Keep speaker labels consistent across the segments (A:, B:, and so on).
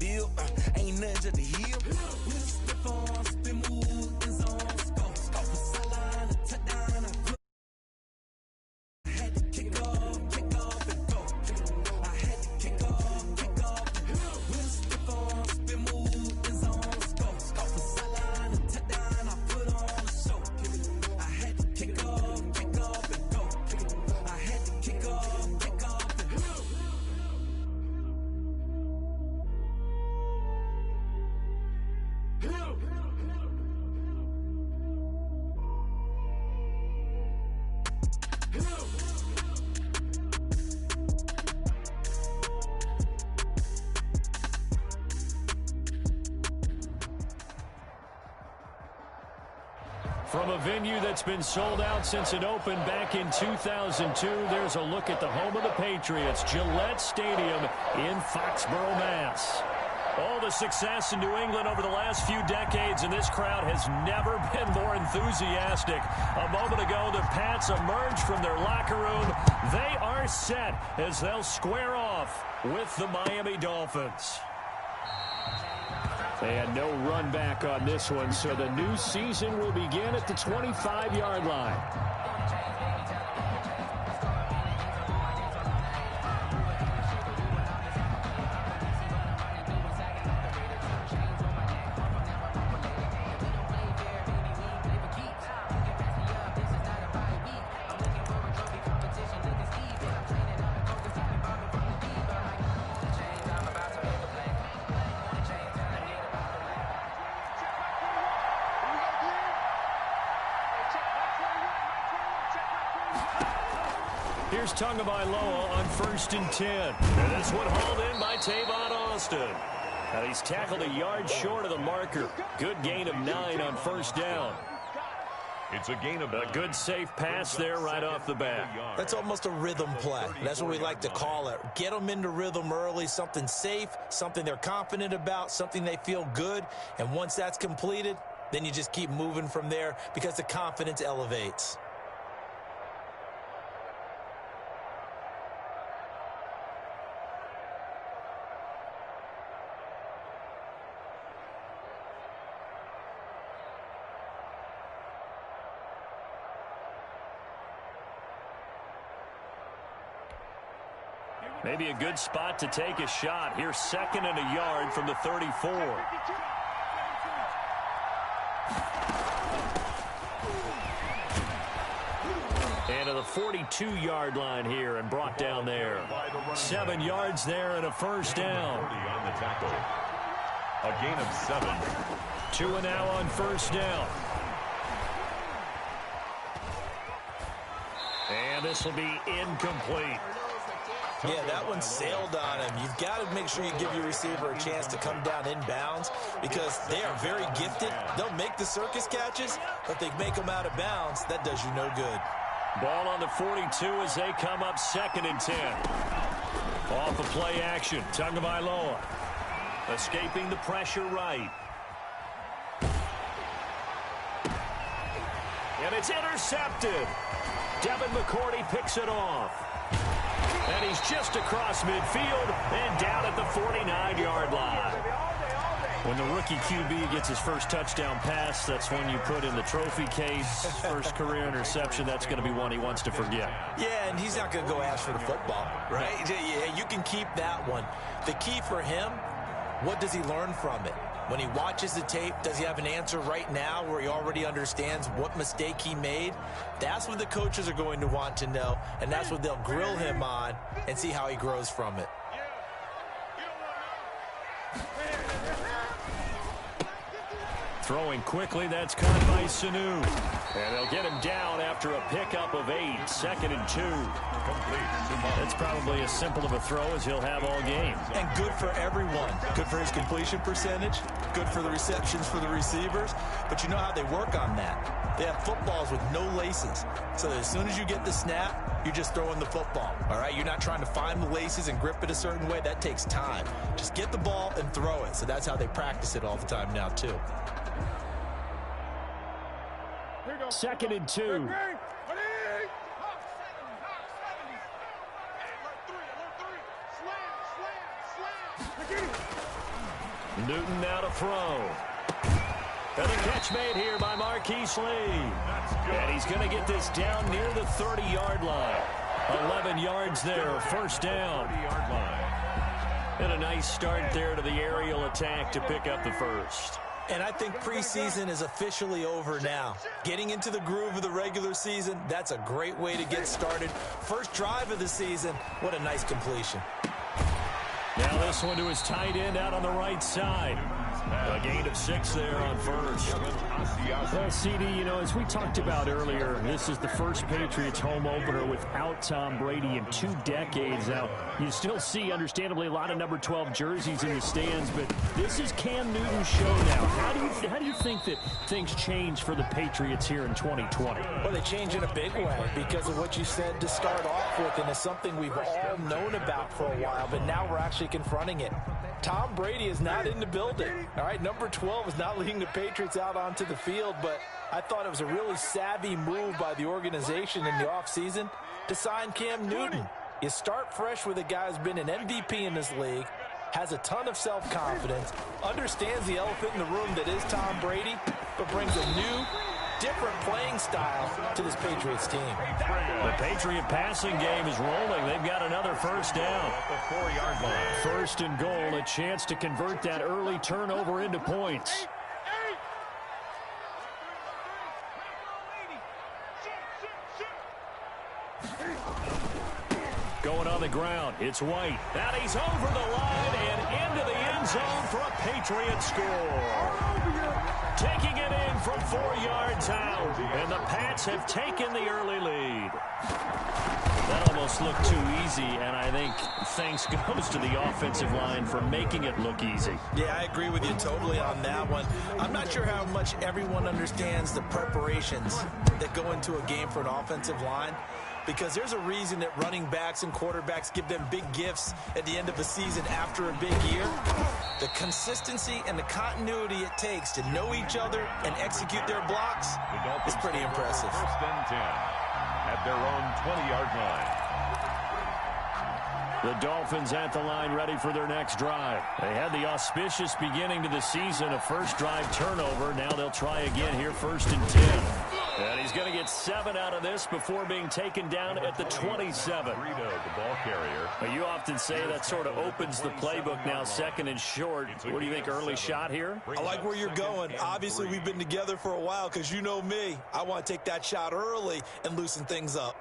A: deal. Ain't nothing just to heal. With a stiff arm, spin move, in zone, scope for sideline, a touchdown, I had to kick off and go. I had to kick off and go. With a stiff arm, spin move, in zone, scope for sideline, a touchdown, I put on a show. I had to kick off and go. I had to kick off and go.
B: From a venue that's been sold out since it opened back in 2002, there's a look at the home of the Patriots, Gillette Stadium in Foxborough, Mass. All the success in New England over the last few decades, and this crowd has never been more enthusiastic. A moment ago, the Pats emerged from their locker room. They are set as they'll square off with the Miami Dolphins. They had no run back on this one, so the new season will begin at the 25-yard line. Here's Tagovailoa on 1st and 10. And this one hauled in by Tavon Austin. And he's tackled a yard short of the marker. Good gain of 9 on 1st down. It's a gain of a good safe pass there right off the bat.
C: That's almost a rhythm play. That's what we like to call it. Get them into rhythm early, something safe, something they're confident about, something they feel good. And once that's completed, then you just keep moving from there because the confidence elevates.
B: Maybe a good spot to take a shot. Here's 2nd and a yard from the 34. And to the 42-yard line here and brought down there. 7 yards there and a 1st down.
D: A gain of 7.
B: 2 and now on 1st down. And this will be incomplete.
C: Yeah, that one sailed on him. You've got to make sure you give your receiver a chance to come down inbounds because they are very gifted. They'll make the circus catches, but they make them out of bounds. That does you no good.
B: Ball on the 42 as they come up 2nd and 10. Off the play action, Tagovailoa escaping the pressure right. And it's intercepted. Devin McCourty picks it off. And he's just across midfield and down at the 49-yard line. When the rookie QB gets his first touchdown pass, that's when you put in the trophy case. First career interception, that's going to be one he wants to forget.
C: Yeah, and he's not going to go ask for the football, right? Yeah, you can keep that one. The key for him, what does he learn from it? When he watches the tape, does he have an answer right now where he already understands what mistake he made? That's what the coaches are going to want to know, and that's what they'll grill him on and see how he grows from it.
B: Throwing quickly, that's caught by Sanu. And they'll get him down after a pickup of 8, 2nd and 2. That's probably as simple of a throw as he'll have all game.
C: And good for everyone. Good for his completion percentage. Good for the receptions for the receivers. But you know how they work on that. They have footballs with no laces. So as soon as you get the snap, you're just throwing the football. All right? You're not trying to find the laces and grip it a certain way. That takes time. Just get the ball and throw it. So that's how they practice it all the time now, too.
B: 2nd and 2. Newton now to throw. And the catch made here by Marquise Lee. And he's going to get this down near the 30-yard line. 11 yards there, first down. And a nice start there to the aerial attack to pick up the first.
C: And I think preseason is officially over now. Getting into the groove of the regular season, that's a great way to get started. First drive of the season, what a nice completion.
B: Now this one to his tight end out on the right side. A gain of 6 there on first.
D: Well, CD, you know, as we talked about earlier, this is the first Patriots home opener without Tom Brady in 2 decades. Now, you still see, understandably, a lot of number 12 jerseys in the stands, but this is Cam Newton's show now. How do you think that things change for the Patriots here in 2020?
C: Well, they change in a big way because of what you said to start off with, and it's something we've all known about for a while, but now we're actually confronting it. Tom Brady is not in the building. All right, number 12 is not leading the Patriots out onto the field, but I thought it was a really savvy move by the organization in the offseason to sign Cam Newton. You start fresh with a guy who's been an MVP in this league, has a ton of self-confidence, understands the elephant in the room that is Tom Brady, but brings a new, different playing style to this Patriots team.
B: The Patriot passing game is rolling. They've got another first down.
E: At the 4-yard line.
B: First and goal, a chance to convert that early turnover into points. Going on the ground, it's White. And he's over the line and into the end zone for a Patriot score. Taking it in from 4 yards out. And the Pats have taken the early lead. That almost looked too easy, and I think thanks goes to the offensive line for making it look easy.
C: Yeah, I agree with you totally on that one. I'm not sure how much everyone understands the preparations that go into a game for an offensive line, because there's a reason that running backs and quarterbacks give them big gifts at the end of a season after a big year. The consistency and the continuity it takes to know each other and execute their blocks is pretty impressive.
E: First and 10 at their own 20-yard line.
B: The Dolphins at the line ready for their next drive. They had the auspicious beginning to the season, a first drive turnover. Now they'll try again here, first and 10. And he's going to get 7 out of this before being taken down at the 27.
E: The ball carrier.
B: You often say that sort of opens the playbook now, second and short. What do you think, early shot here?
C: I like where you're going. Obviously, we've been together for a while because you know me. I want to take that shot early and loosen things up.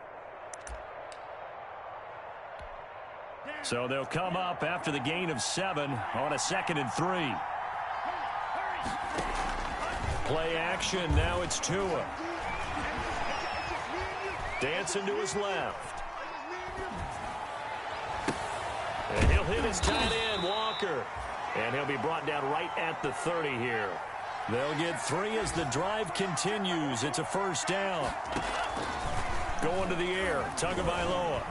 B: So they'll come up after the gain of 7 on a 2nd and 3. Play action. Now it's Tua. Dancing to his left. And he'll hit his tight end, Walker. And he'll be brought down right at the 30 here. They'll get 3 as the drive continues. It's a first down. Going to the air. Tagovailoa.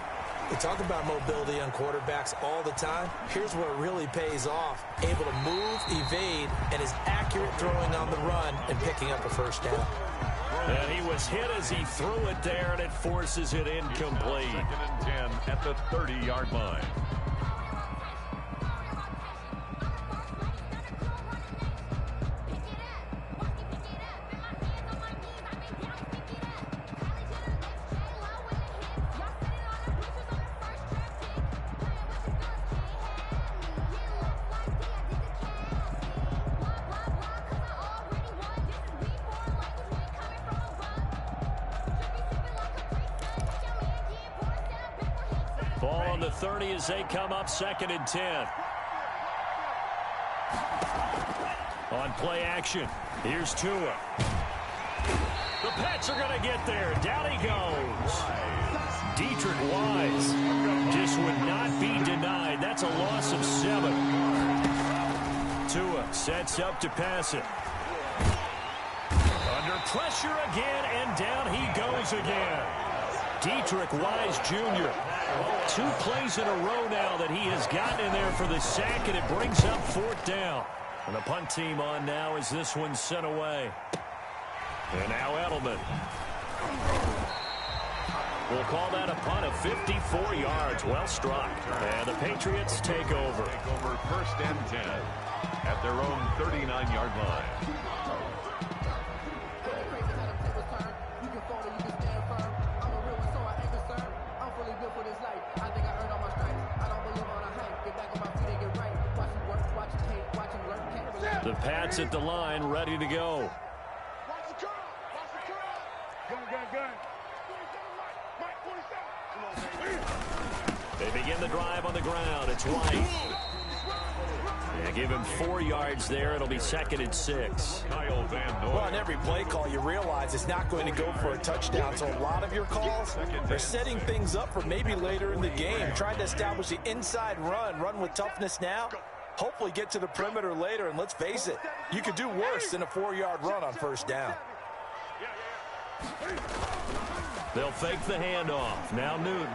C: We talk about mobility on quarterbacks all the time. Here's where it really pays off. Able to move, evade, and is accurate throwing on the run and picking up a first down.
B: And he was hit as he threw it there, and it forces it incomplete.
E: 2nd and 10 at the 30-yard line.
B: Ball on the 30 as they come up, 2nd and 10. On play action, here's Tua. The Pats are going to get there. Down he goes. Deatrich Wise just would not be denied. That's a loss of 7. Tua sets up to pass it. Under pressure again, and down he goes again. Deatrich Wise Jr. 2 plays in a row now that he has gotten in there for the sack, and it brings up 4th down. And the punt team on now as this one's sent away. And now Edelman. We'll call that a punt of 54 yards. Well struck. And the Patriots take over.
E: First and 10 at their own 39-yard line.
B: The Pats at the line, ready to go. They begin the drive on the ground. It's White. Yeah, give him 4 yards there. It'll be 2nd and 6.
E: Kyle Van Noy.
C: Well, on every play call, you realize it's not going to go for a touchdown. So a lot of your calls are setting things up for maybe later in the game, trying to establish the inside run with toughness now. Hopefully get to the perimeter later, and let's face it, you could do worse than a 4-yard run on first down.
B: They'll fake the handoff. Now Newton.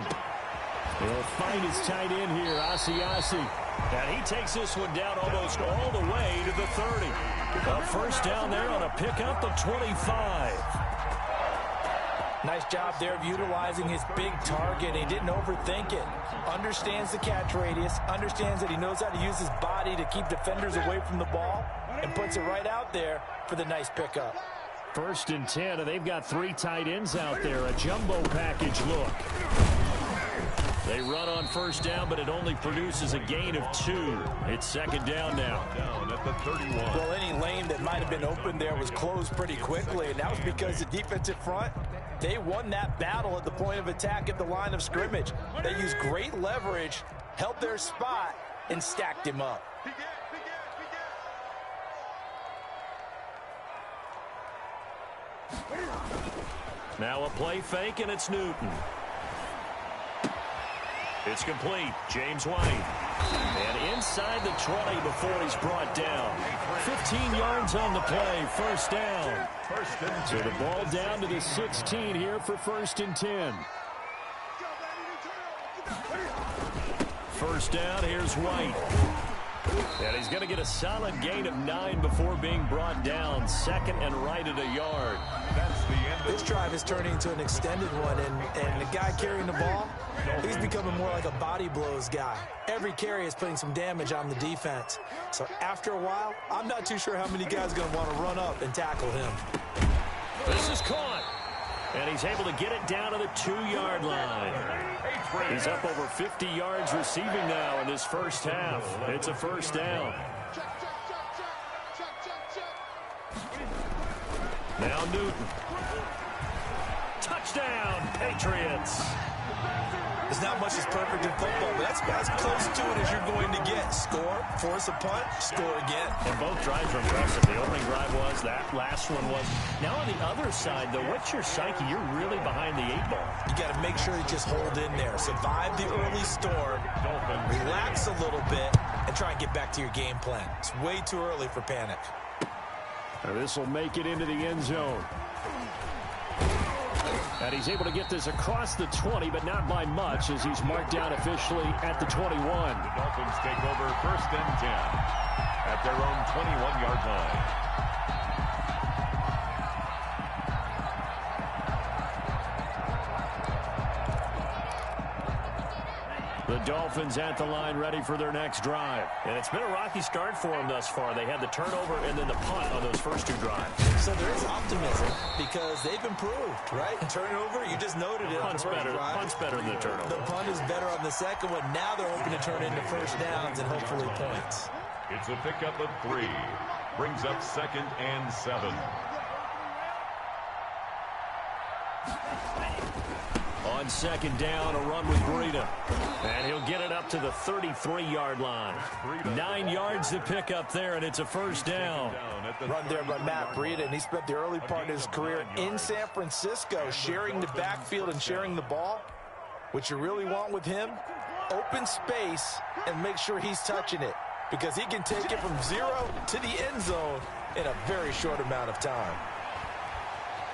B: He'll find his tight end here, Asiasi. And he takes this one down almost all the way to the 30. A first down there on a pickup of 25.
C: Nice job there of utilizing his big target. He didn't overthink it. Understands the catch radius. Understands that he knows how to use his body to keep defenders away from the ball. And puts it right out there for the nice pickup.
B: 1st and 10, and they've got 3 tight ends out there. A jumbo package look. They run on first down, but it only produces a gain of 2. It's 2nd down now.
E: Down at the 31.
C: Well, any lane that might have been open there was closed pretty quickly, and that was because the defensive front, they won that battle at the point of attack at the line of scrimmage. They used great leverage, held their spot, and stacked him up.
B: Now a play fake, and it's Newton. It's complete. James White. And inside the 20 before he's brought down. 15 yards on the play. First down. So the ball down to the 16 here for 1st and 10. First down. Here's White. And he's going to get a solid gain of 9 before being brought down. 2nd and right at a yard.
E: That's the end of
C: This drive is turning into an extended one, and the guy carrying the ball, he's becoming more like a body blows guy. Every carry is putting some damage on the defense. So after a while, I'm not too sure how many guys are going to want to run up and tackle him.
B: This is caught. And he's able to get it down to the 2-yard line. He's up over 50 yards receiving now in this first half. It's a first down. Now Newton. Touchdown, Patriots.
C: There's not much that's perfect in football, but that's about as close to it as you're going to get. Score, force a punt, score again.
B: And both drives were impressive. The opening drive was, that last one was. Now on the other side, though, what's your psyche? You're really behind the 8 ball.
C: You got to make sure you just hold in there. Survive the early storm, relax a little bit, and try and get back to your game plan. It's way too early for panic.
B: This will make it into the end zone. And he's able to get this across the 20, but not by much, as he's marked down officially at the 21.
E: The Dolphins take over 1st and 10 at their own 21-yard line.
B: The Dolphins at the line, ready for their next drive. And it's been a rocky start for them thus far. They had the turnover and then the punt on those first 2 drives.
C: So there is optimism because they've improved, right? Turnover, you just noted it.
B: Punt's better than the turnover.
C: The punt is better on the second one. Now they're hoping to turn into first downs and hopefully points.
E: It's a pickup of 3. Brings up 2nd and 7.
B: On 2nd down, a run with Breida. And he'll get it up to the 33-yard line. 9 yards to pick up there, and it's a first down.
C: Run there by Matt Breida, and he spent the early part of his career in San Francisco sharing the backfield and sharing the ball. What you really want with him, open space and make sure he's touching it, because he can take it from 0 to the end zone in a very short amount of time.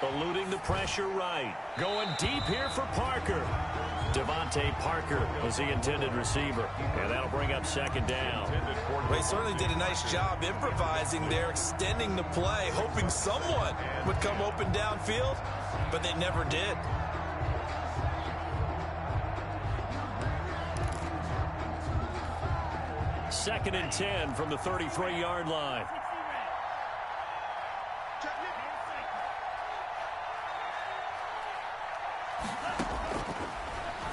B: Eluding the pressure right. Going deep here for Parker. Devontae Parker was the intended receiver. And that'll bring up 2nd down.
C: They certainly did a nice job improvising there, extending the play, hoping someone would come open downfield, but they never did.
B: 2nd and 10 from the 33-yard line.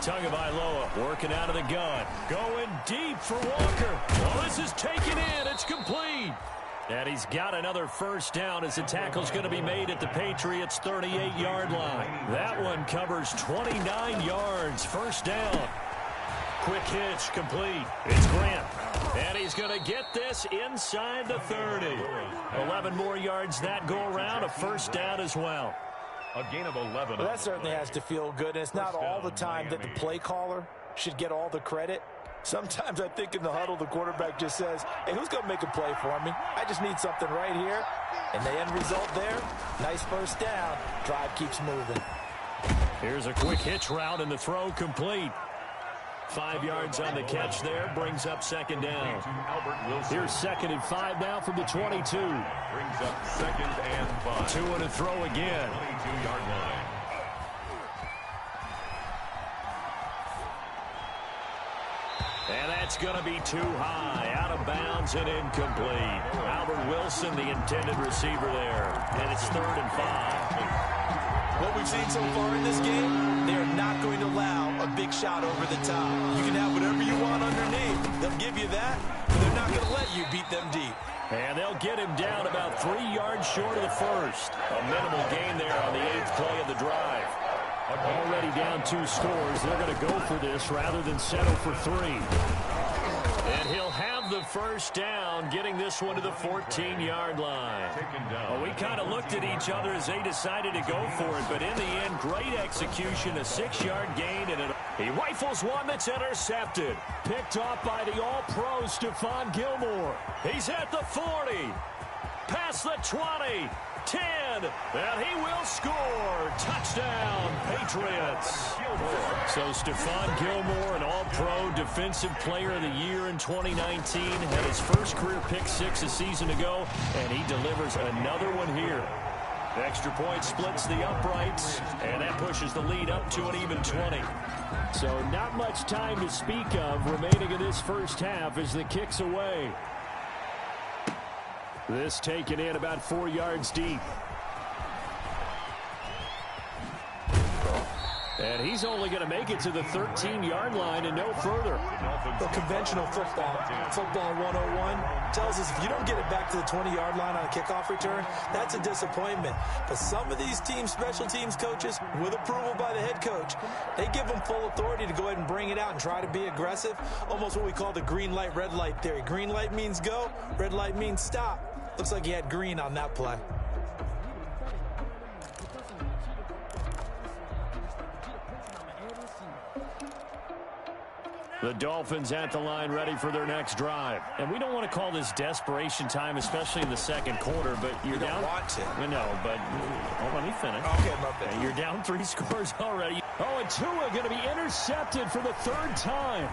B: Tagovailoa working out of the gun. Going deep for Walker. Oh, this is taken in. It's complete. And he's got another first down as the tackle's going to be made at the Patriots' 38-yard line. That one covers 29 yards. First down. Quick hitch complete. It's Grant. And he's going to get this inside the 30. 11 more yards that go around. A first down as well.
E: A gain of 11.
C: Well, that certainly has to feel good. And it's not all the time that the play caller should get all the credit. Sometimes I think in the huddle, the quarterback just says, hey, who's going to make a play for me? I just need something right here. And the end result there, nice first down. Drive keeps moving.
B: Here's a quick hitch route and the throw complete. 5 yards on the catch there, brings up second down. Here's 2nd and 5 now from the 22.
E: Brings up 2nd and 5.
B: 2 and a throw again.
E: 22-yard line.
B: And that's going to be too high, out of bounds and incomplete. Albert Wilson, the intended receiver there. And it's 3rd and 5.
C: What we've seen so far in this game, they are not going to allow a big shot over the top. You can have whatever you want underneath. They'll give you that, but they're not going to let you beat them deep.
B: And they'll get him down about 3 yards short of the first. A minimal gain there on the 8th play of the drive. Already down 2 scores. They're going to go for this rather than settle for 3. And he'll have the first down, getting this one to the 14-yard line. Well, we kind of looked at each other as they decided to go for it, but in the end, great execution, a 6-yard gain, and he rifles one that's intercepted. Picked off by the All-Pro Stephon Gilmore. He's at the 40, past the 20. 10, and he will score. Touchdown, Patriots. So Stephon Gilmore, an All-Pro Defensive Player of the Year in 2019, had his first career pick-6 a season ago, and he delivers another one here. The extra point splits the uprights, and that pushes the lead up to an even 20. So not much time to speak of remaining in this first half as the kick's away. This taken in about 4 yards deep. And he's only going to make it to the 13-yard line and no further.
C: The conventional football 101, tells us if you don't get it back to the 20-yard line on a kickoff return, that's a disappointment. But some of these special teams coaches, with approval by the head coach, they give them full authority to go ahead and bring it out and try to be aggressive. Almost what we call the green light, red light theory. Green light means go, red light means stop. Looks like he had green on that play.
B: The Dolphins at the line, ready for their next drive. And we don't want to call this desperation time, especially in the second quarter, but you're down.
C: Don't want to.
B: No, but let me finish.
C: Okay, my bad.
B: You're down 3 scores already. Oh, and Tua going to be intercepted for the 3rd time.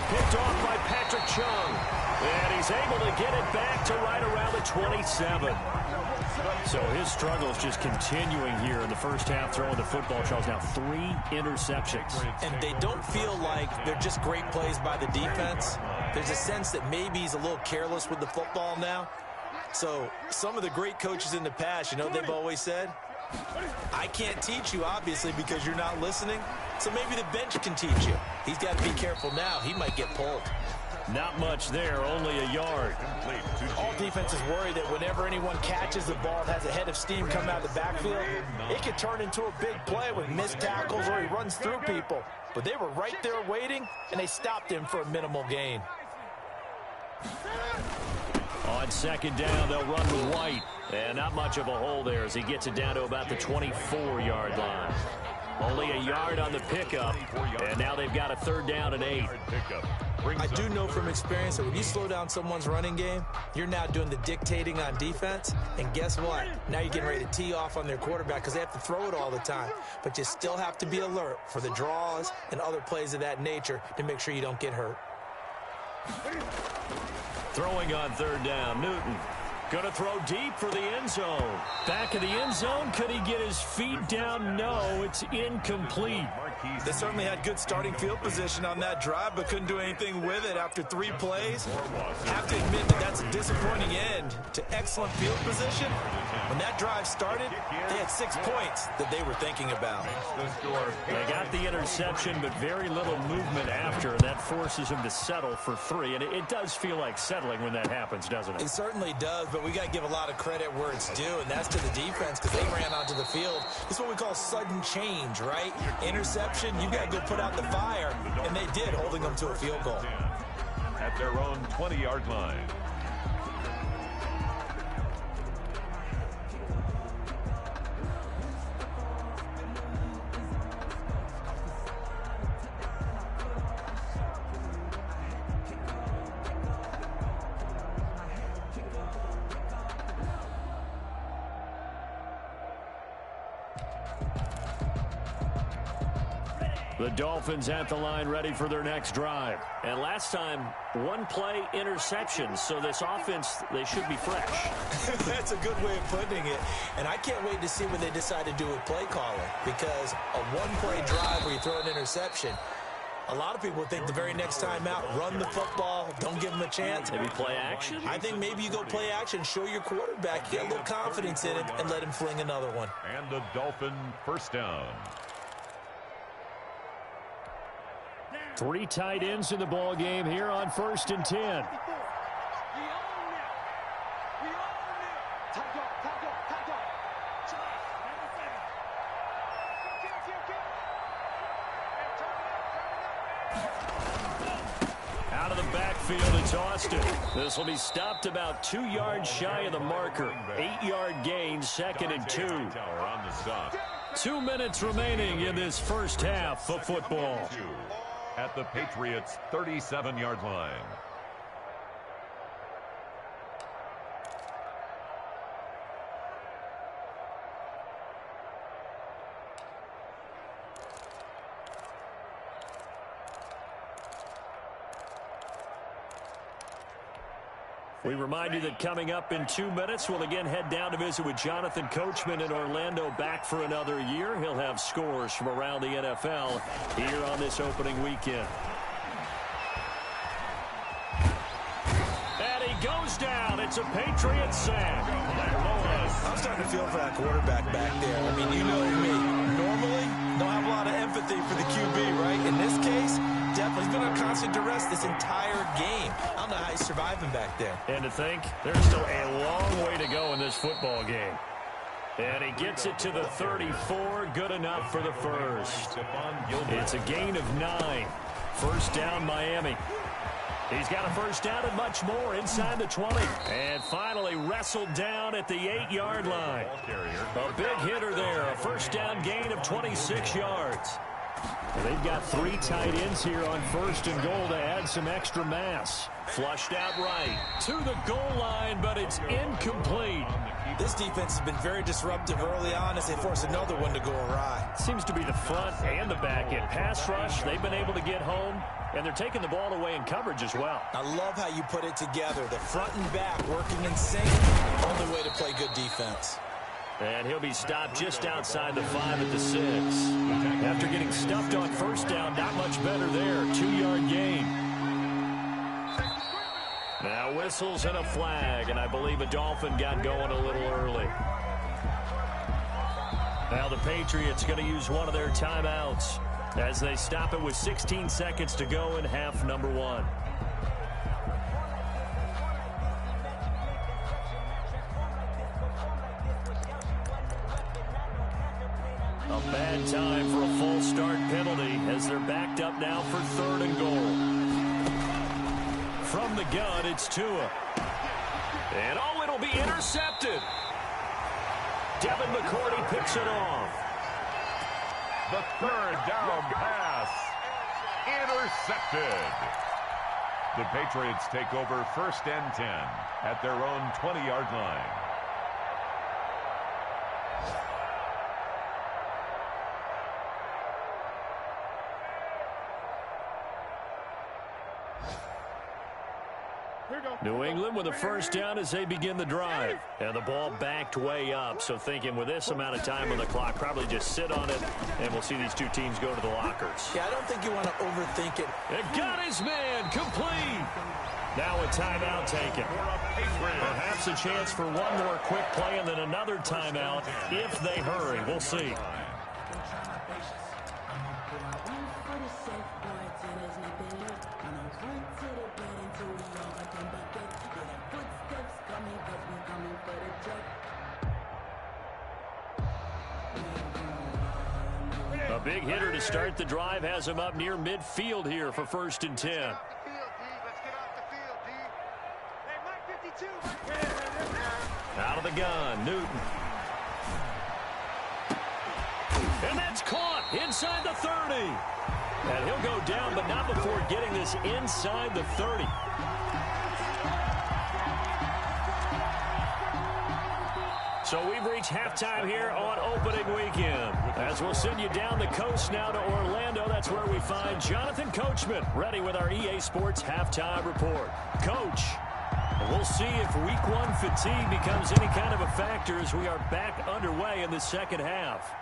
B: Picked off by Patrick Chung. And he's able to get it back to right around the 27. So his struggle is just continuing here in the first half, throwing the football. Charles, now 3 interceptions.
C: And they don't feel like they're just great plays by the defense. There's a sense that maybe he's a little careless with the football now. So some of the great coaches in the past, you know, they've always said, I can't teach you, obviously, because you're not listening. So maybe the bench can teach you. He's got to be careful now. He might get pulled.
B: Not much there, only a yard.
C: All defenses worry that whenever anyone catches the ball and has a head of steam coming out of the backfield, it could turn into a big play with missed tackles or he runs through people. But they were right there waiting, and they stopped him for a minimal gain.
B: On second down, they'll run with White. And not much of a hole there as he gets it down to about the 24-yard line. Only a yard on the pickup, and now they've got a 3rd down and 8.
C: I do know from experience that when you slow down someone's running game, you're now doing the dictating on defense. And guess what? Now you're getting ready to tee off on their quarterback because they have to throw it all the time. But you still have to be alert for the draws and other plays of that nature to make sure you don't get hurt.
B: Throwing on 3rd down, Newton. Going to throw deep for the end zone. Back of the end zone. Could he get his feet down? No, it's incomplete.
C: They certainly had good starting field position on that drive, but couldn't do anything with it after 3 plays. Have to admit that that's a disappointing end to excellent field position. When that drive started, they had 6 points that they were thinking about.
B: They got the interception, but very little movement after. That forces him to settle for 3, and it does feel like settling when that happens, doesn't it?
C: It certainly does, but we got to give a lot of credit where it's due, and that's to the defense because they ran onto the field. This is what we call sudden change, right? Interception, you got to go put out the fire, and they did, holding them to a field goal.
E: At their own 20-yard line.
B: The Dolphins at the line ready for their next drive. And last time, 1-play interception. So this offense, they should be fresh.
C: That's a good way of putting it. And I can't wait to see what they decide to do with play calling. Because a 1-play drive where you throw an interception, a lot of people think the very next time out, run the football, don't give them a chance.
B: Maybe play action?
C: I think maybe you go play action, show your quarterback, get a little confidence in him, and let him fling another one.
E: And the Dolphin first down.
B: 3 tight ends in the ball game here on 1st and 10. Out of the backfield, it's Austin. This will be stopped about 2 yards shy of the marker. 8-yard gain, 2nd and 2.
E: On the stop.
B: 2 minutes remaining in this first half of football.
E: At the Patriots' 37-yard line.
B: We remind you that coming up in 2 minutes, we'll again head down to visit with Jonathan Coachman in Orlando, back for another year. He'll have scores from around the NFL here on this opening weekend. And he goes down. It's a Patriots sack.
C: I'm starting to feel for that quarterback back there. I mean, you know me. Normally, don't have a lot of empathy for the QB, right? In this case, definitely he's been under constant duress this entire game. I don't know how he's surviving back there.
B: And to think, there's still a long way to go in this football game. And he gets it to the 34. Good enough for the first. It's a gain of 9. First down, Miami. He's got a first down and much more inside the 20. And finally wrestled down at the 8-yard line. A big hitter there. A first down gain of 26 yards. They've got 3 tight ends here on 1st and goal to add some extra mass. Flushed out right to the goal line, but it's incomplete.
C: This defense has been very disruptive early on as they force another one to go awry.
B: Seems to be the front and the back end. Pass rush, they've been able to get home, and they're taking the ball away in coverage as well.
C: I love how you put it together. The front and back working in sync. Only way to play good defense.
B: And he'll be stopped just outside the 5 at the 6. After getting stuffed on first down, not much better there. 2-yard gain. Now whistles and a flag, and I believe a Dolphin got going a little early. Now the Patriots going to use one of their timeouts as they stop it with 16 seconds to go in half number 1. A bad time for a false start penalty as they're backed up now for 3rd and goal. From the gun, it's Tua. And oh, it'll be intercepted. Devin McCourty picks it off.
E: The 3rd down pass. Intercepted. The Patriots take over 1st and 10 at their own 20-yard line.
F: Here we go.
B: New England with a first down as they begin the drive. And the ball backed way up. So thinking with this amount of time on the clock, probably just sit on it, and we'll see these two teams go to the lockers.
C: Yeah, I don't think you want to overthink it.
B: It got his man complete. Now a timeout taken. Perhaps a chance for one more quick play and then another timeout if they hurry. We'll see. A big hitter to start the drive has him up near midfield here for 1st and 10. Out of the gun, Newton. And that's caught inside the 30. And he'll go down, but not before getting this inside the 30. So we've reached halftime here on opening weekend. As we'll send you down the coast now to Orlando, that's where we find Jonathan Coachman ready with our EA Sports halftime report. Coach, we'll see if week one fatigue becomes any kind of a factor as we are back underway in the second half.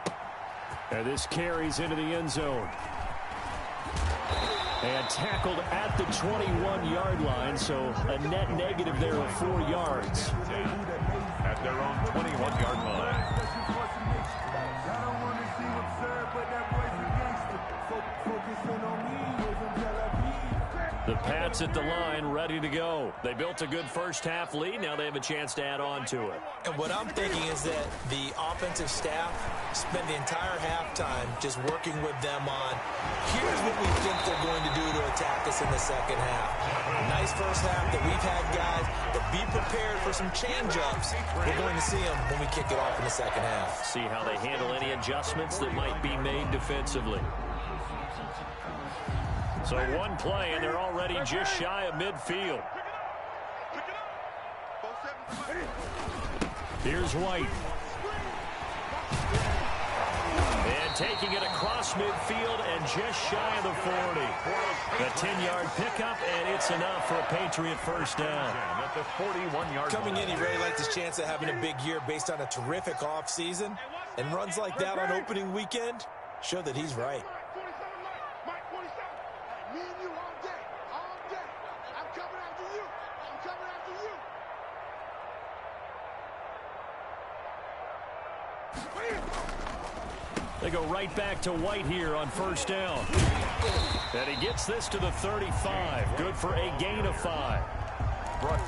B: And this carries into the end zone. And tackled at the 21-yard line, so a net negative there of 4 yards.
E: At their own 21-yard line.
B: The Pats at the line, ready to go. They built a good first-half lead. Now they have a chance to add on to it.
C: And what I'm thinking is that the offensive staff spent the entire halftime just working with them on, here's what we think they're going to do to attack us in the second half. Nice first half that we've had, guys, but be prepared for some change-ups. We're going to see them when we kick it off in the second half.
B: See how they handle any adjustments that might be made defensively. So one play, and they're already just shy of midfield. Here's White. And taking it across midfield and just shy of the 40. A 10-yard pickup, and it's enough for a Patriot first down.
E: At the 41-yard
C: Coming in, he really liked his chance of having a big year based on a terrific offseason. And runs like that on opening weekend show that he's right.
B: They go right back to White here on first down. And he gets this to the 35. Good for a gain of 5.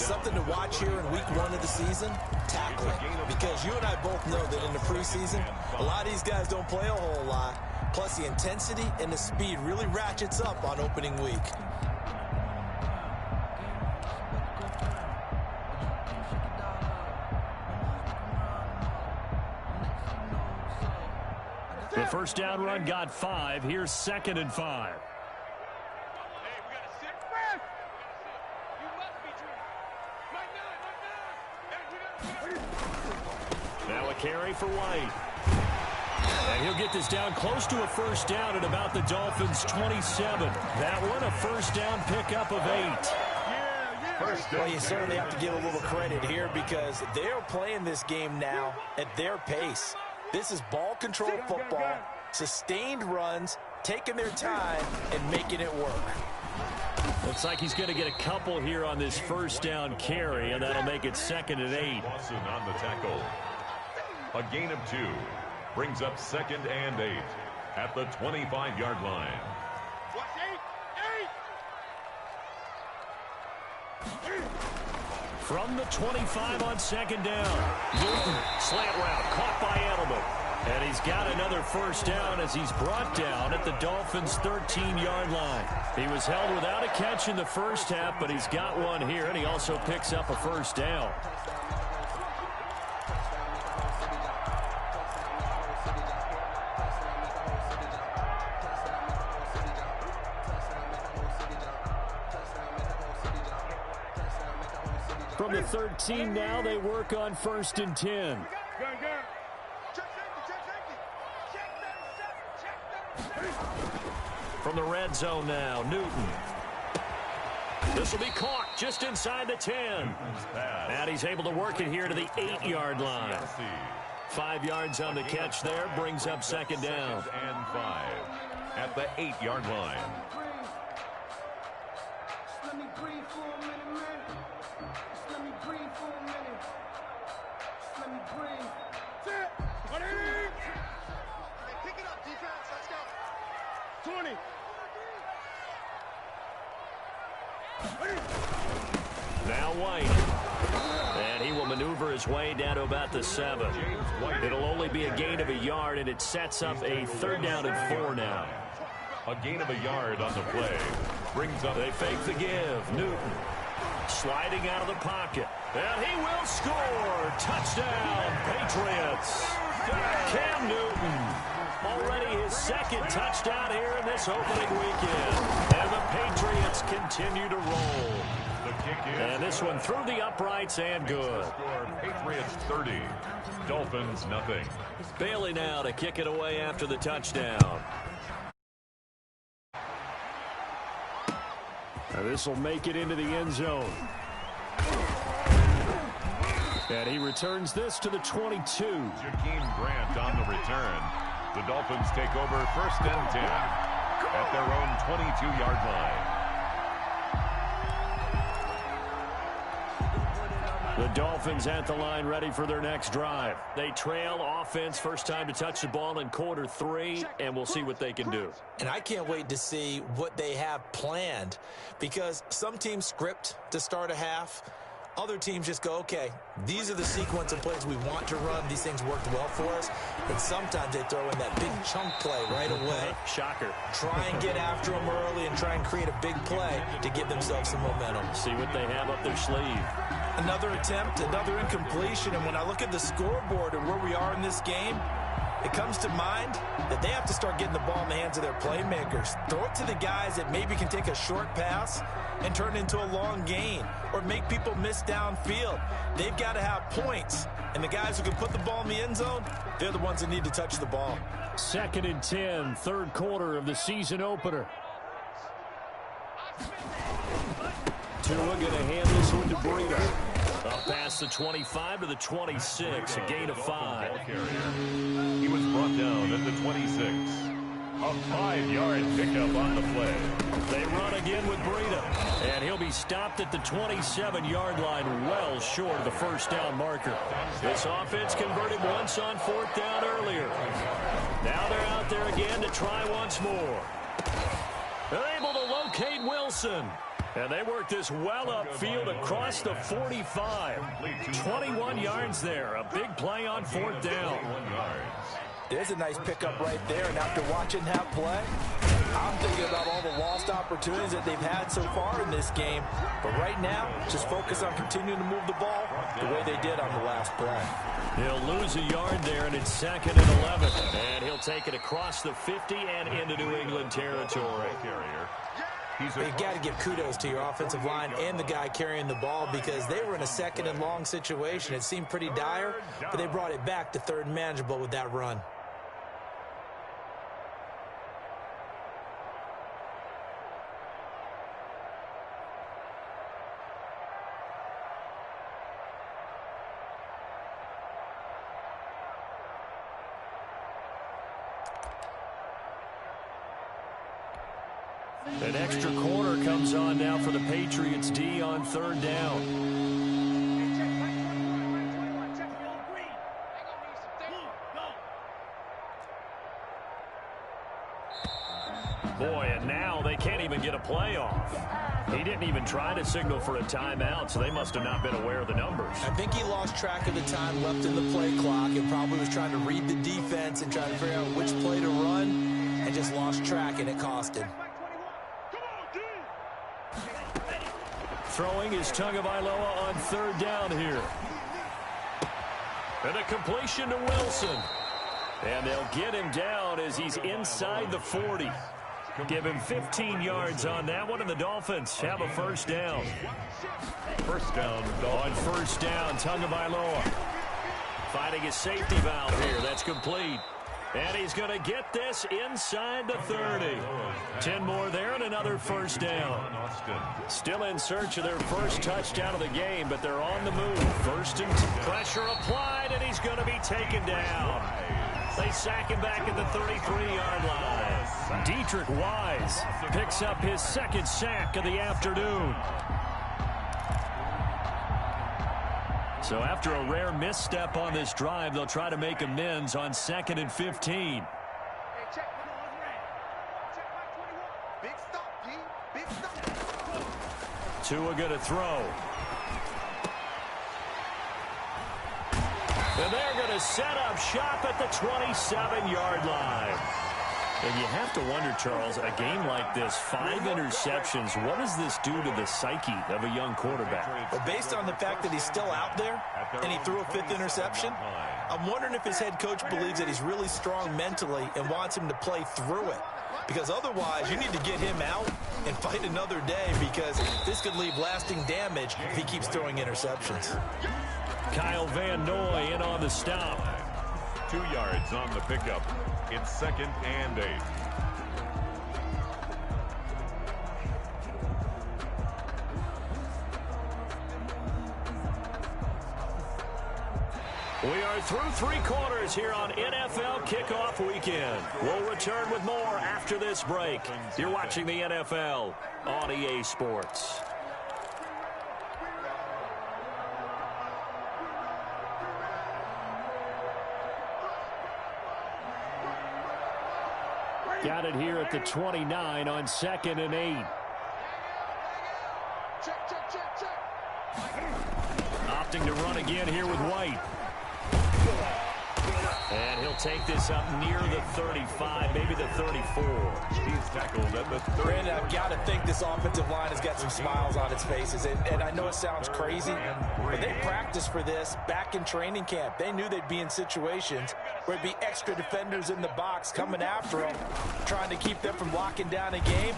C: Something to watch here in week one of the season, tackling. Because you and I both know that in the preseason, a lot of these guys don't play a whole lot. Plus the intensity and the speed really ratchets up on opening week.
B: The first down run got 5. Here's 2nd and 5. Now a carry for White. And he'll get this down close to a first down at about the Dolphins' 27. That one a first down pickup of 8.
C: Well, you certainly have to give a little credit here because they're playing this game now at their pace. This is ball control football, sustained runs, taking their time, and making it work.
B: Looks like he's going to get a couple here on this first down carry, and that'll make it 2nd and 8.
E: Lawson on the tackle. A gain of 2 brings up 2nd and 8 at the 25-yard line.
B: From the 25 on 2nd down. Newton, slant route, caught by Edelman. And he's got another first down as he's brought down at the Dolphins' 13-yard line. He was held without a catch in the first half, but he's got one here, and he also picks up a first down. From the 13 now, they work on 1st and 10. From the red zone now, Newton. This will be caught just inside the 10. And he's able to work it here to the 8-yard line. 5 yards on the catch there, brings up second down.
E: And 5 at the 8-yard line.
F: Let me breathe for a minute, man. Just let me breathe for a minute. Just let me breathe.
G: Pick it up, defense. Let's go. 20.
B: Now White. And he will maneuver his way down to about the 7. It'll only be a gain of a yard, and it sets up a 3rd down and 4 now.
E: A gain of a yard on the play. Brings up.
B: They fake the give. Newton sliding out of the pocket. And he will score. Touchdown, Patriots. Cam Newton. Already his 2nd touchdown here in this opening weekend. And the Patriots continue to roll.
E: The kick is.
B: And this one through the uprights and good.
E: Score, Patriots 30. Dolphins nothing.
B: Bailey now to kick it away after the touchdown. This will make it into the end zone. And he returns this to the 22.
E: Jakeem Grant on the return. The Dolphins take over 1st and 10 at their own 22-yard line.
B: The Dolphins at the line ready for their next drive. They trail offense, first time to touch the ball in quarter 3, and we'll see what they can do.
C: And I can't wait to see what they have planned, because some teams script to start a half. Other teams just go, okay, these are the sequence of plays we want to run. These things worked well for us. And sometimes they throw in that big chunk play right away.
B: Shocker.
C: Try and get after them early and try and create a big play to give themselves some momentum.
B: See what they have up their sleeve.
C: Another attempt, another incompletion. And when I look at the scoreboard and where we are in this game, it comes to mind that they have to start getting the ball in the hands of their playmakers. Throw it to the guys that maybe can take a short pass and turn it into a long gain or make people miss downfield. They've got to have points. And the guys who can put the ball in the end zone, they're the ones that need to touch the ball.
B: 2nd and 10, 3rd quarter of the season opener. Tua going to hand this one to Breida. Up past the 25 to the 26, a gain of 5.
E: He was brought down at the 26. A 5-yard pickup on the play.
B: They run again with Breida, and he'll be stopped at the 27-yard line, well short of the 1st down marker. This offense converted once on 4th down earlier. Now they're out there again to try once more. They're able to locate Wilson. And they work this well upfield across the 45. 21 yards there. A big play on 4th down.
C: There's a nice pickup right there. And after watching that play, I'm thinking about all the lost opportunities that they've had so far in this game. But right now, just focus on continuing to move the ball the way they did on the last play.
B: He'll lose a yard there, and it's 2nd and 11. And he'll take it across the 50 and into New England territory.
C: You got to give kudos to your offensive line and the guy carrying the ball, because they were in a 2nd and long situation. It seemed pretty dire, but they brought it back to 3rd and manageable with that run.
B: An extra corner comes on now for the Patriots D on 3rd down. Boy, and now they can't even get a play off. He didn't even try to signal for a timeout, so they must have not been aware of the numbers.
C: I think he lost track of the time left in the play clock and probably was trying to read the defense and trying to figure out which play to run, and just lost track, and it cost him.
B: Throwing is Tagovailoa on 3rd down here. And a completion to Wilson. And they'll get him down as he's inside the 40. Give him 15 yards on that one, and the Dolphins have a 1st down.
E: 1st down.
B: On 1st down, Tagovailoa finding his safety valve here. That's complete. And he's going to get this inside the 30. 10 more there and another first down. Still in search of their first touchdown of the game, but they're on the move. First and pressure applied, and he's going to be taken down. They sack him back at the 33-yard line. Deatrich Wise picks up his second sack of the afternoon. So after a rare misstep on this drive, they'll try to make amends on 2nd and 15. Tua going to throw. And they're going to set up shop at the 27-yard line. And you have to wonder, Charles, a game like this, 5 interceptions, what does this do to the psyche of a young quarterback?
C: Well, based on the fact that he's still out there and he threw a 5th interception, I'm wondering if his head coach believes that he's really strong mentally and wants him to play through it. Because otherwise, you need to get him out and fight another day, because this could leave lasting damage if he keeps throwing interceptions.
B: Kyle Van Noy in on the stop.
E: 2 yards on the pickup. It's 2nd and 8.
B: We are through 3 quarters here on NFL Kickoff Weekend. We'll return with more after this break. You're watching the NFL on EA Sports.
D: Got it here at the 29 on 2nd and 8.
B: Opting to run again here with White. And he'll take this up near the 35, maybe the 34.
E: He's tackled at the 30.
C: Brandon, I've got to think this offensive line has got some smiles on its faces. And I know it sounds crazy, but they practiced for this back in training camp. They knew they'd be in situations where it'd be extra defenders in the box coming after them, trying to keep them from locking down a game.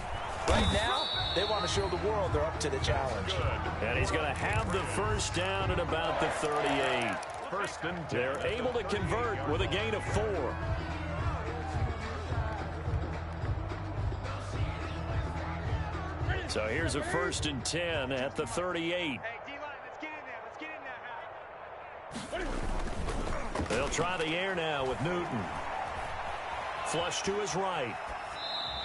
C: Right now, they want to show the world they're up to the challenge.
B: And he's going to have the first down at about the 38.
E: First and 10.
B: They're able to convert with a gain of 4. So here's a 1st and 10 at the 38.
F: Hey, D-line, let's get in there. Let's get in there.
B: They'll try the air now with Newton. Flush to his right.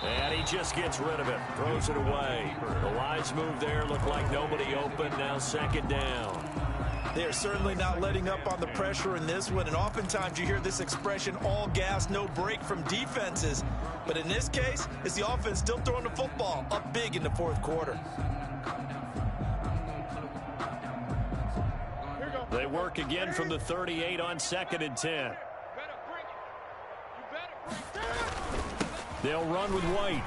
B: And he just gets rid of it. Throws it away. The wise move there. Looked like nobody open. Now 2nd down.
C: They are certainly not letting up on the pressure in this one, and oftentimes you hear this expression, all gas, no break, from defenses. But in this case, it's the offense still throwing the football up big in the 4th quarter.
B: They work again from the 38 on 2nd and 10. They'll run with White.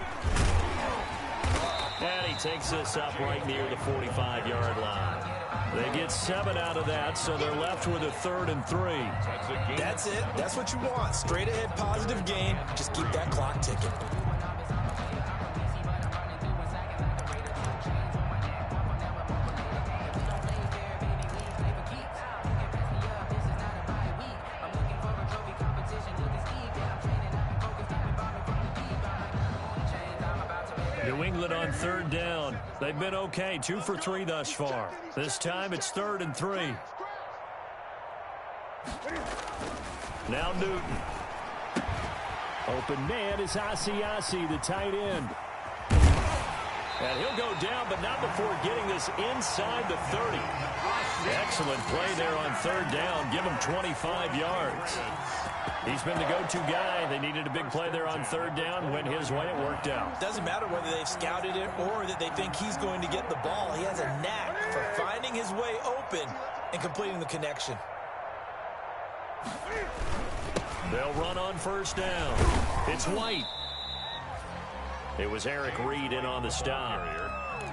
B: And he takes this up right near the 45-yard line. They get 7 out of that, so they're left with a 3rd and 3.
C: That's it. That's what you want. Straight ahead, positive gain. Just keep that clock ticking.
B: New England on 3rd down. They've been okay, 2 for 3 thus far. This time it's 3rd and 3. Now Newton.
D: Open man is Asiasi, the tight end.
B: And he'll go down, but not before getting this inside the 30. Excellent play there on 3rd down. Give him 25 yards. He's been the go-to guy. They needed a big play there on 3rd down. Went his way. It worked out.
C: Doesn't matter whether they've scouted it or that they think he's going to get the ball. He has a knack for finding his way open and completing the connection.
B: They'll run on 1st down. It's White. It was Eric Reed in on the stop.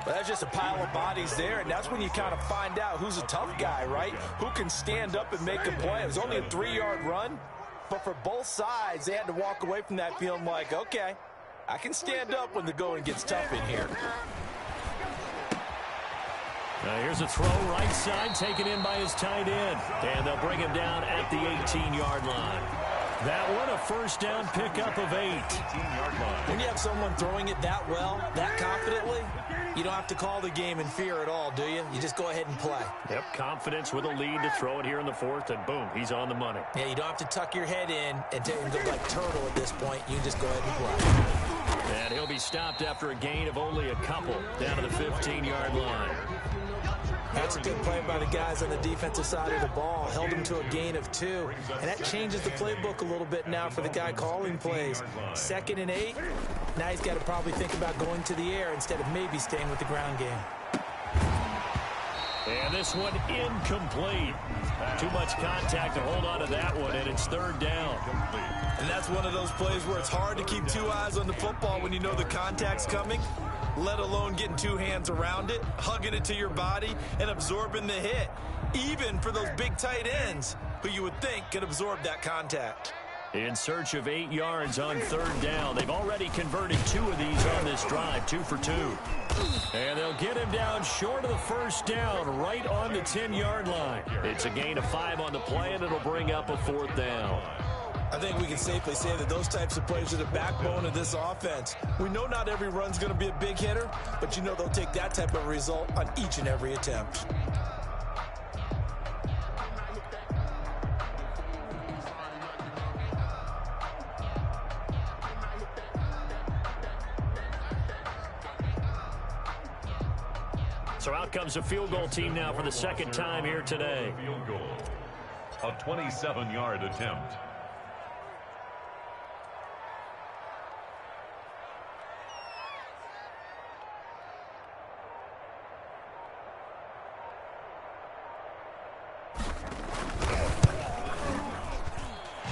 C: But that's just a pile of bodies there, and that's when you kind of find out who's a tough guy, right? Who can stand up and make a play. It was only a 3-yard run, but for both sides, they had to walk away from that feeling like, okay, I can stand up when the going gets tough in here.
B: Now here's a throw right side, taken in by his tight end. And they'll bring him down at the 18-yard line. That one, a first down pickup of 8.
E: 18-yard line.
C: When you have someone throwing it that well, that confidently, you don't have to call the game in fear at all, do you? You just go ahead and play.
B: Yep, confidence with a lead to throw it here in the 4th, and boom, he's on the money.
C: Yeah, you don't have to tuck your head in and go like turtle at this point. You just go ahead and play.
B: And he'll be stopped after a gain of only a couple down to the 15-yard line.
C: That's a good play by the guys on the defensive side of the ball. Held him to a gain of 2. And that changes the playbook a little bit now for the guy calling plays. 2nd and 8. Now he's got to probably think about going to the air instead of maybe staying with the ground game.
B: And this one incomplete. Too much contact to hold on to that one, and it's 3rd down.
C: And that's one of those plays where it's hard to keep 2 eyes on the football when you know the contact's coming, let alone getting 2 hands around it, hugging it to your body, and absorbing the hit, even for those big tight ends who you would think could absorb that contact.
B: In search of 8 yards on 3rd down. They've already converted 2 of these on this drive, 2 for 2. And they'll get him down short of the first down, right on the 10-yard line. It's a gain of 5 on the play, and it'll bring up a 4th down.
C: I think we can safely say that those types of plays are the backbone of this offense. We know not every run's going to be a big hitter, but you know they'll take that type of result on each and every attempt.
B: So out comes a field goal team now for the 2nd time here today.
E: Field goal. A 27-yard attempt.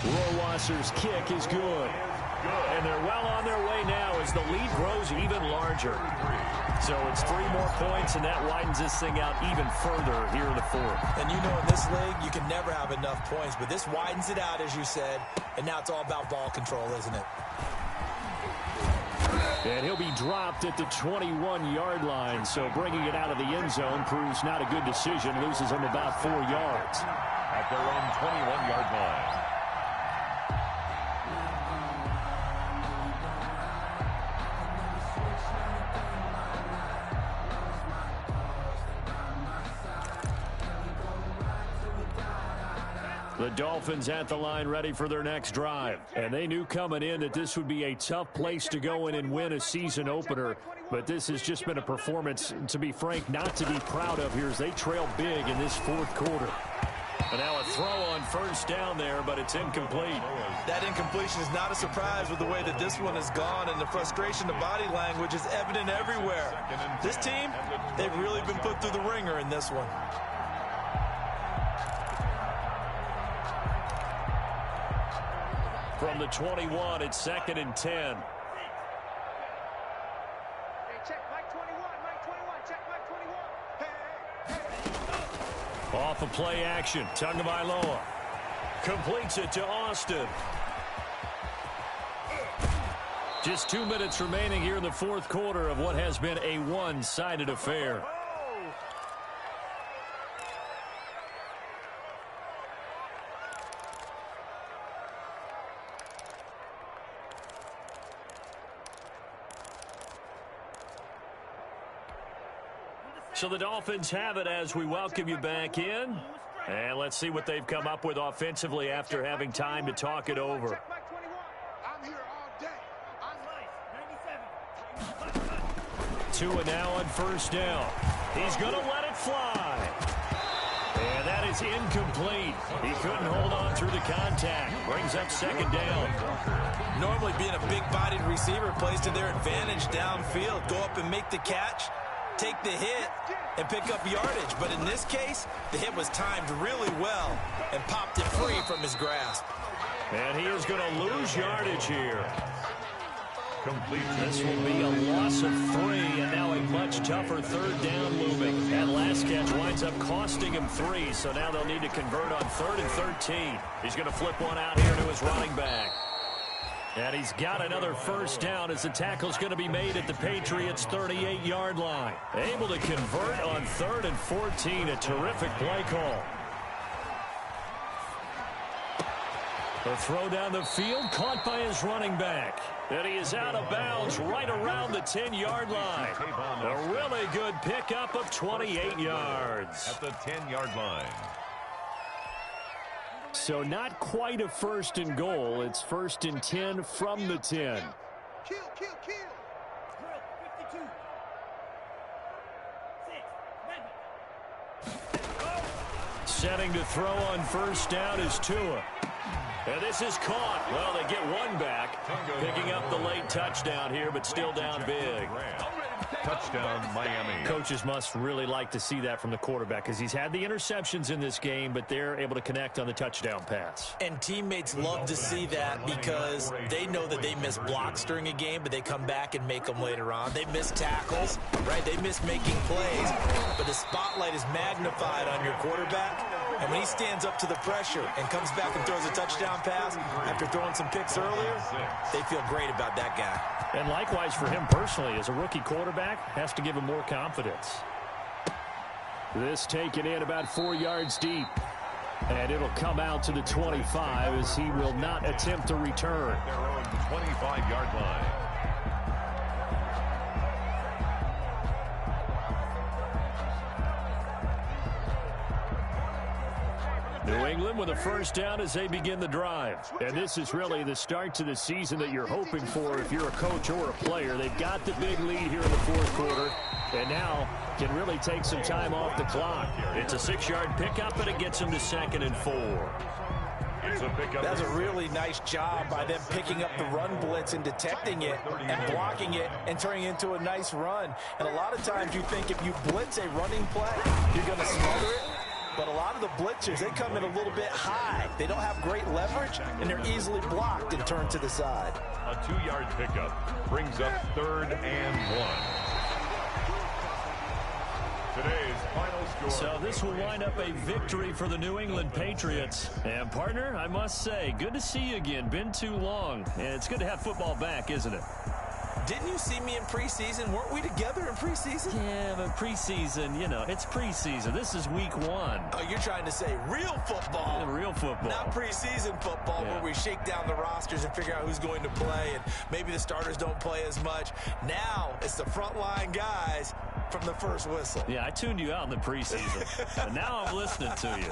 B: Rohrwasser's kick is good. And they're well on their way now as the lead grows even larger. So it's 3 more points, and that widens this thing out even further here in the 4th.
C: And you know in this league, you can never have enough points, but this widens it out, as you said, and now it's all about ball control, isn't it?
B: And he'll be dropped at the 21-yard line, so bringing it out of the end zone proves not a good decision, loses him about 4 yards.
E: At their own 21-yard line.
B: The Dolphins at the line ready for their next drive. And they knew coming in that this would be a tough place to go in and win a season opener. But this has just been a performance, to be frank, not to be proud of here as they trail big in this 4th quarter. And now a throw on first down there, but it's incomplete.
C: That incompletion is not a surprise with the way that this one has gone, and the frustration of body language is evident everywhere. This team, they've really been put through the ringer in this one.
B: From the 21, it's 2nd and 10.
F: Hey, check Mike 21, check Mike 21. Hey.
B: Off of play action, Tagovailoa completes it to Austin. Just 2 minutes remaining here in the 4th quarter of what has been a one-sided affair. So the Dolphins have it as we welcome you back in. And let's see what they've come up with offensively after having time to talk it over.
F: Check Mike 21. I'm here all day. I'm 97.
B: 2 and now on first down. He's going to let it fly. And that is incomplete. He couldn't hold on through the contact. Brings up 2nd down.
C: Normally being a big-bodied receiver plays to their advantage downfield. Go up and make the catch, take the hit, and pick up yardage. But in this case, the hit was timed really well and popped it free from his grasp.
B: And he is going to lose yardage here.
E: Complete.
B: This will be a loss of 3, and now a much tougher 3rd down looming. That last catch winds up costing him 3, so now they'll need to convert on 3rd and 13. He's going to flip one out here to his running back. And he's got another first down as the tackle's going to be made at the Patriots' 38-yard line. Able to convert on 3rd and 14, a terrific play call. The throw down the field, caught by his running back. And he is out of bounds right around the 10-yard line. A really good pickup of 28 yards.
E: At the 10-yard line.
D: So not quite a first and goal. It's first and 10 from the 10.
F: Kill, kill, kill.
B: Setting to throw on first down is Tua. And this is caught. Well, they get one back, picking up the late touchdown here, but still down big.
E: Touchdown, Miami.
D: Coaches must really like to see that from the quarterback because he's had the interceptions in this game, but they're able to connect on the touchdown pass.
C: And teammates love to see that because they know that they miss blocks during a game, but they come back and make them later on. They miss tackles, right? They miss making plays, but the spotlight is magnified on your quarterback. And when he stands up to the pressure and comes back and throws a touchdown pass after throwing some picks earlier, they feel great about that guy.
D: And likewise for him personally, as a rookie quarterback, has to give him more confidence. This taken in about 4 yards deep. And it'll come out to the 25 as he will not attempt to return.
E: Their own 25-yard line.
B: New England with a first down as they begin the drive.
D: And this is really the start to the season that you're hoping for if you're a coach or a player. They've got the big lead here in the fourth quarter, and now can really take some time off the clock.
B: It's a 6-yard pickup, and it gets them to 2nd and 4.
C: That's a really nice job by them picking up the run blitz and detecting it and blocking it and turning it into a nice run. And a lot of times you think if you blitz a running play, you're going to smother it. But a lot of the blitzers, they come in a little bit high. They don't have great leverage, and they're easily blocked and turned to the side.
E: A 2-yard pickup brings up 3rd and 1. Today's final score.
B: So this will wind up a victory for the New England Patriots. And, partner, I must say, good to see you again. Been too long. And it's good to have football back, isn't it?
C: Didn't you see me in preseason? Weren't we together in preseason?
B: Yeah, but preseason, you know, it's preseason. This is week 1.
C: Oh, you're trying to say real football.
B: Yeah, real football.
C: Not preseason football where we shake down the rosters and figure out who's going to play, and maybe the starters don't play as much. Now it's the frontline guys from the first whistle.
B: Yeah, I tuned you out in the preseason. And now I'm listening to you.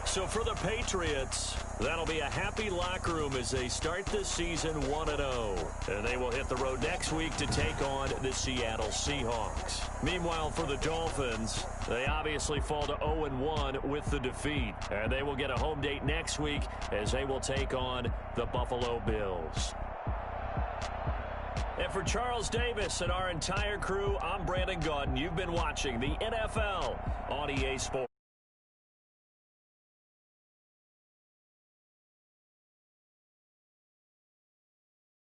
B: So for the Patriots, that'll be a happy locker room as they start this season 1-0. And they will hit the road next week to take on the Seattle Seahawks. Meanwhile, for the Dolphins, they obviously fall to 0-1 with the defeat. And they will get a home date next week as they will take on the Buffalo Bills. And for Charles Davis and our entire crew, I'm Brandon Gaudin. You've been watching the NFL on EA Sports.